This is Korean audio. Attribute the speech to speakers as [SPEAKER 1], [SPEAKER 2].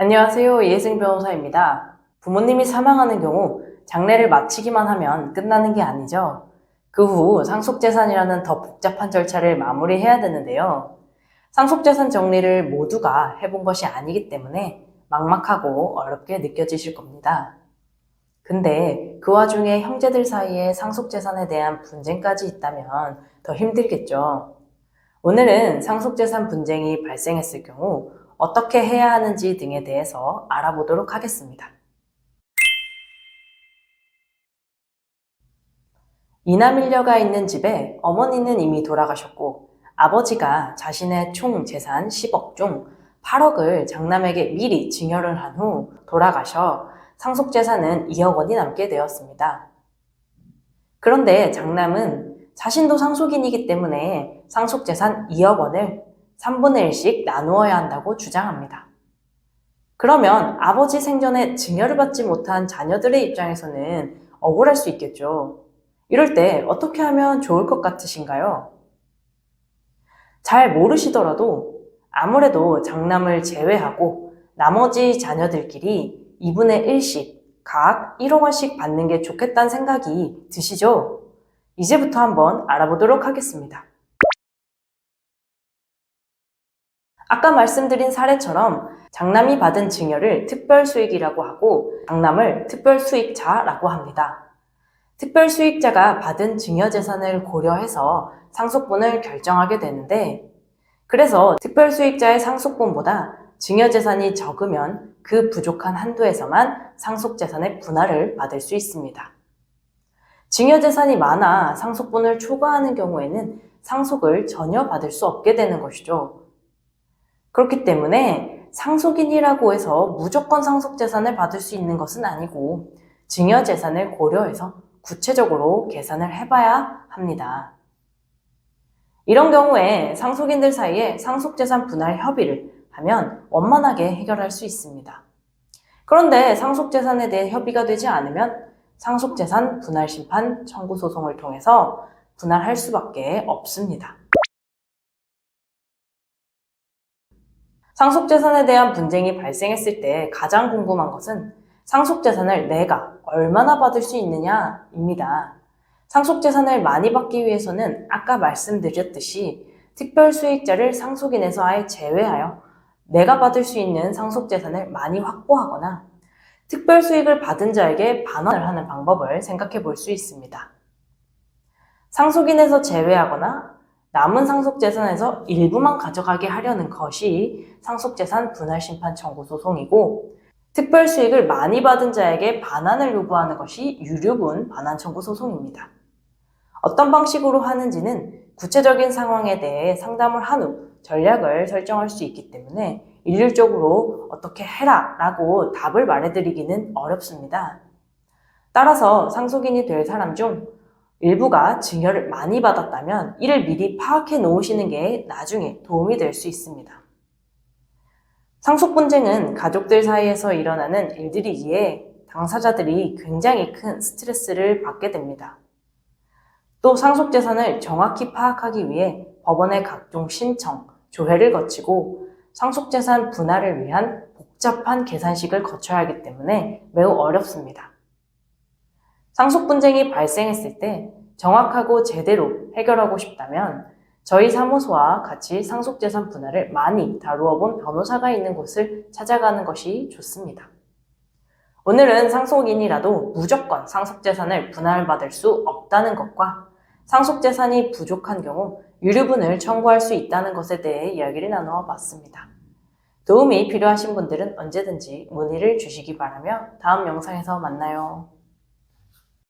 [SPEAKER 1] 안녕하세요. 이혜승 변호사입니다. 부모님이 사망하는 경우 장례를 마치기만 하면 끝나는 게 아니죠. 그 후 상속재산이라는 더 복잡한 절차를 마무리해야 되는데요. 상속재산 정리를 모두가 해본 것이 아니기 때문에 막막하고 어렵게 느껴지실 겁니다. 근데 그 와중에 형제들 사이에 상속재산에 대한 분쟁까지 있다면 더 힘들겠죠. 오늘은 상속재산 분쟁이 발생했을 경우 어떻게 해야 하는지 등에 대해서 알아보도록 하겠습니다. 이남일녀가 있는 집에 어머니는 이미 돌아가셨고 아버지가 자신의 총 재산 10억 중 8억을 장남에게 미리 증여를 한 후 돌아가셔 상속재산은 2억 원이 남게 되었습니다. 그런데 장남은 자신도 상속인이기 때문에 상속재산 2억 원을 3분의 1씩 나누어야 한다고 주장합니다. 그러면 아버지 생전에 증여를 받지 못한 자녀들의 입장에서는 억울할 수 있겠죠. 이럴 때 어떻게 하면 좋을 것 같으신가요? 잘 모르시더라도 아무래도 장남을 제외하고 나머지 자녀들끼리 2분의 1씩 각 1억 원씩 받는 게 좋겠다는 생각이 드시죠? 이제부터 한번 알아보도록 하겠습니다. 아까 말씀드린 사례처럼 장남이 받은 증여를 특별수익이라고 하고 장남을 특별수익자라고 합니다. 특별수익자가 받은 증여재산을 고려해서 상속분을 결정하게 되는데 그래서 특별수익자의 상속분보다 증여재산이 적으면 그 부족한 한도에서만 상속재산의 분할을 받을 수 있습니다. 증여재산이 많아 상속분을 초과하는 경우에는 상속을 전혀 받을 수 없게 되는 것이죠. 그렇기 때문에 상속인이라고 해서 무조건 상속재산을 받을 수 있는 것은 아니고 증여재산을 고려해서 구체적으로 계산을 해봐야 합니다. 이런 경우에 상속인들 사이에 상속재산 분할 협의를 하면 원만하게 해결할 수 있습니다. 그런데 상속재산에 대해 협의가 되지 않으면 상속재산 분할 심판 청구 소송을 통해서 분할할 수밖에 없습니다. 상속재산에 대한 분쟁이 발생했을 때 가장 궁금한 것은 상속재산을 내가 얼마나 받을 수 있느냐입니다. 상속재산을 많이 받기 위해서는 아까 말씀드렸듯이 특별수익자를 상속인에서 아예 제외하여 내가 받을 수 있는 상속재산을 많이 확보하거나 특별수익을 받은 자에게 반환을 하는 방법을 생각해 볼 수 있습니다. 상속인에서 제외하거나 남은 상속재산에서 일부만 가져가게 하려는 것이 상속재산 분할심판 청구 소송이고 특별수익을 많이 받은 자에게 반환을 요구하는 것이 유류분 반환 청구 소송입니다. 어떤 방식으로 하는지는 구체적인 상황에 대해 상담을 한 후 전략을 설정할 수 있기 때문에 일률적으로 어떻게 해라 라고 답을 말해드리기는 어렵습니다. 따라서 상속인이 될 사람 중 일부가 증여를 많이 받았다면 이를 미리 파악해 놓으시는 게 나중에 도움이 될 수 있습니다. 상속 분쟁은 가족들 사이에서 일어나는 일들이기에 당사자들이 굉장히 큰 스트레스를 받게 됩니다. 또 상속재산을 정확히 파악하기 위해 법원의 각종 신청, 조회를 거치고 상속재산 분할을 위한 복잡한 계산식을 거쳐야 하기 때문에 매우 어렵습니다. 상속 분쟁이 발생했을 때 정확하고 제대로 해결하고 싶다면 저희 사무소와 같이 상속재산 분할을 많이 다루어 본 변호사가 있는 곳을 찾아가는 것이 좋습니다. 오늘은 상속인이라도 무조건 상속재산을 분할받을 수 없다는 것과 상속재산이 부족한 경우 유류분을 청구할 수 있다는 것에 대해 이야기를 나누어 봤습니다. 도움이 필요하신 분들은 언제든지 문의를 주시기 바라며 다음 영상에서 만나요.